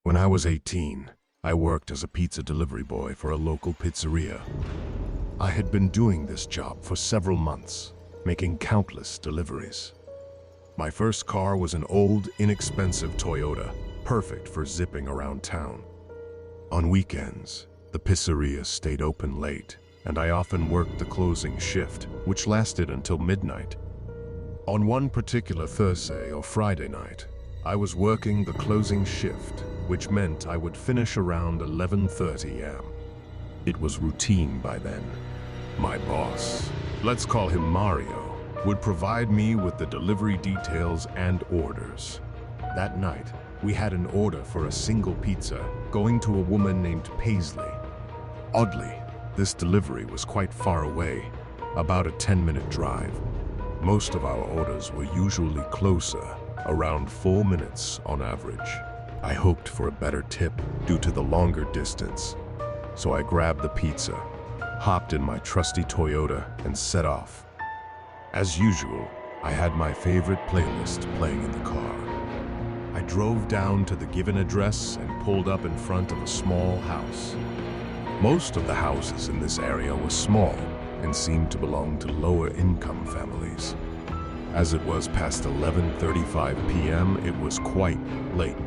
When I was 18, I worked as a pizza delivery boy for a local pizzeria. I had been doing this job for several months, making countless deliveries. My first car was an old, inexpensive Toyota, perfect for zipping around town. On weekends, the pizzeria stayed open late, and I often worked the closing shift, which lasted until midnight. On one particular Thursday or Friday night, I was working the closing shift, which meant I would finish around 11:30 am. It was routine by then. My boss, let's call him Mario, would provide me with the delivery details and orders. That night, we had an order for a single pizza going to a woman named Paisley. Oddly, this delivery was quite far away, about a 10-minute drive. Most of our orders were usually closer, around 4 minutes on average. I hoped for a better tip due to the longer distance, so I grabbed the pizza, hopped in my trusty Toyota, and set off. As usual, I had my favorite playlist playing in the car. I drove down to the given address and pulled up in front of a small house. Most of the houses in this area were small and seemed to belong to lower-income families. As it was past 11:35 p.m., it was quite late.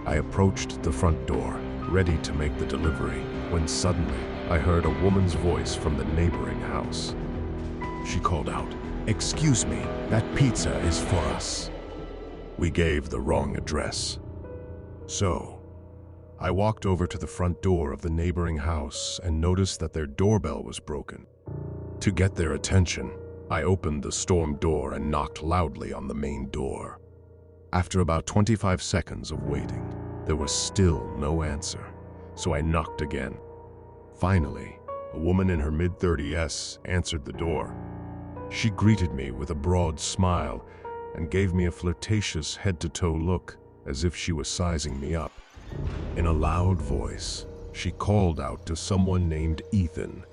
I approached the front door, ready to make the delivery, when suddenly I heard a woman's voice from the neighboring house. She called out, "Excuse me, that pizza is for us." We gave the wrong address. So, I walked over to the front door of the neighboring house and noticed that their doorbell was broken. To get their attention, I opened the storm door and knocked loudly on the main door. After about 25 seconds of waiting, there was still no answer, so I knocked again. Finally, a woman in her mid-30s answered the door. She greeted me with a broad smile and gave me a flirtatious head-to-toe look, as if she was sizing me up. In a loud voice, she called out to someone named Ethan,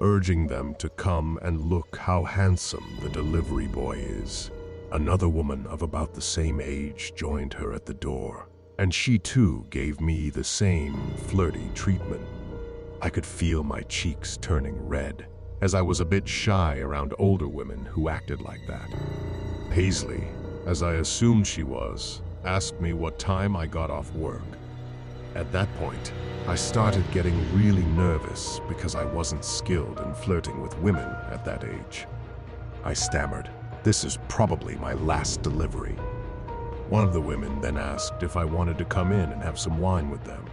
urging them to come and look how handsome the delivery boy is. Another woman of about the same age joined her at the door, and she too gave me the same flirty treatment. I could feel my cheeks turning red, as I was a bit shy around older women who acted like that. Paisley, as I assumed she was, asked me what time I got off work. At that point, I started getting really nervous because I wasn't skilled in flirting with women at that age. I stammered, "This is probably my last delivery." One of the women then asked if I wanted to come in and have some wine with them.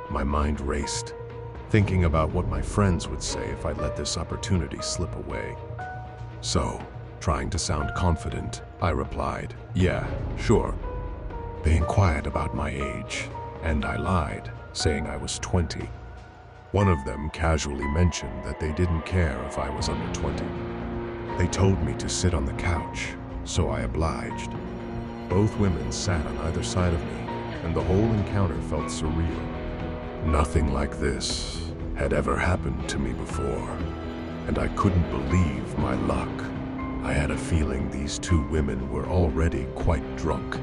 My mind raced, thinking about what my friends would say if I let this opportunity slip away. So, trying to sound confident, I replied, "Yeah, sure." They inquired about my age, and I lied, saying I was 20. One of them casually mentioned that they didn't care if I was under 20. They told me to sit on the couch, so I obliged. Both women sat on either side of me, and the whole encounter felt surreal. Nothing like this had ever happened to me before, and I couldn't believe my luck. I had a feeling these two women were already quite drunk.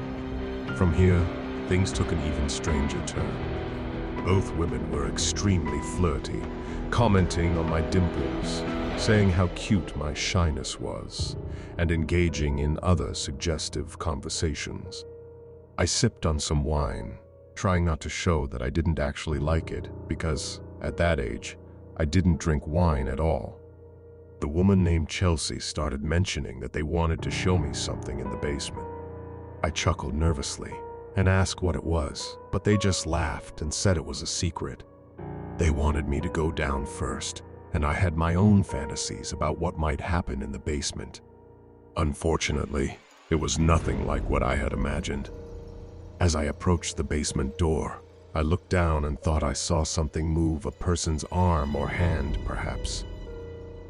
From here, things took an even stranger turn. Both women were extremely flirty, commenting on my dimples, saying how cute my shyness was, and engaging in other suggestive conversations. I sipped on some wine, trying not to show that I didn't actually like it, because, at that age, I didn't drink wine at all. The woman named Chelsea started mentioning that they wanted to show me something in the basement. I chuckled nervously and asked what it was, but they just laughed and said it was a secret. They wanted me to go down first, and I had my own fantasies about what might happen in the basement. Unfortunately, it was nothing like what I had imagined. As I approached the basement door, I looked down and thought I saw something move, a person's arm or hand, perhaps.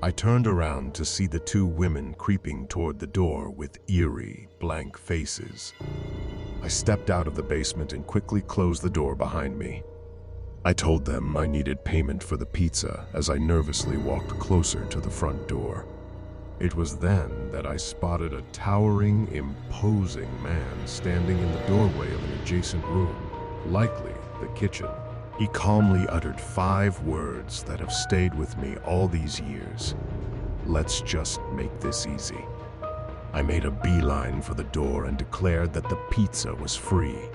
I turned around to see the two women creeping toward the door with eerie, blank faces. I stepped out of the basement and quickly closed the door behind me. I told them I needed payment for the pizza as I nervously walked closer to the front door. It was then that I spotted a towering, imposing man standing in the doorway of an adjacent room, likely the kitchen. He calmly uttered 5 words that have stayed with me all these years. "Let's just make this easy." I made a beeline for the door and declared that the pizza was free.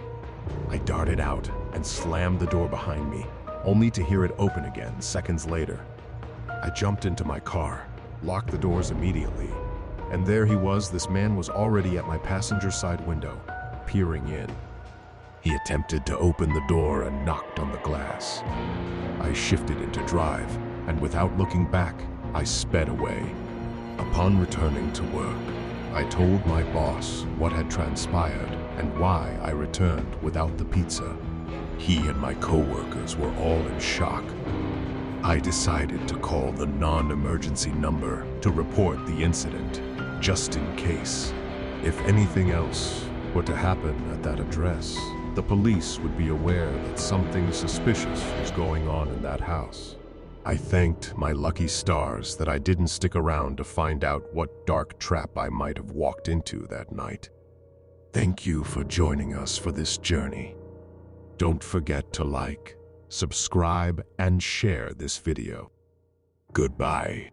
I darted out and slammed the door behind me, only to hear it open again seconds later. I jumped into my car, locked the doors immediately, and there he was. This man was already at my passenger side window, peering in. He attempted to open the door and knocked on the glass. I shifted into drive, and without looking back, I sped away. Upon returning to work, I told my boss what had transpired and why I returned without the pizza. He and my coworkers were all in shock. I decided to call the non-emergency number to report the incident, just in case. If anything else were to happen at that address, the police would be aware that something suspicious was going on in that house. I thanked my lucky stars that I didn't stick around to find out what dark trap I might have walked into that night. Thank you for joining us for this journey. Don't forget to like, subscribe, and share this video. Goodbye.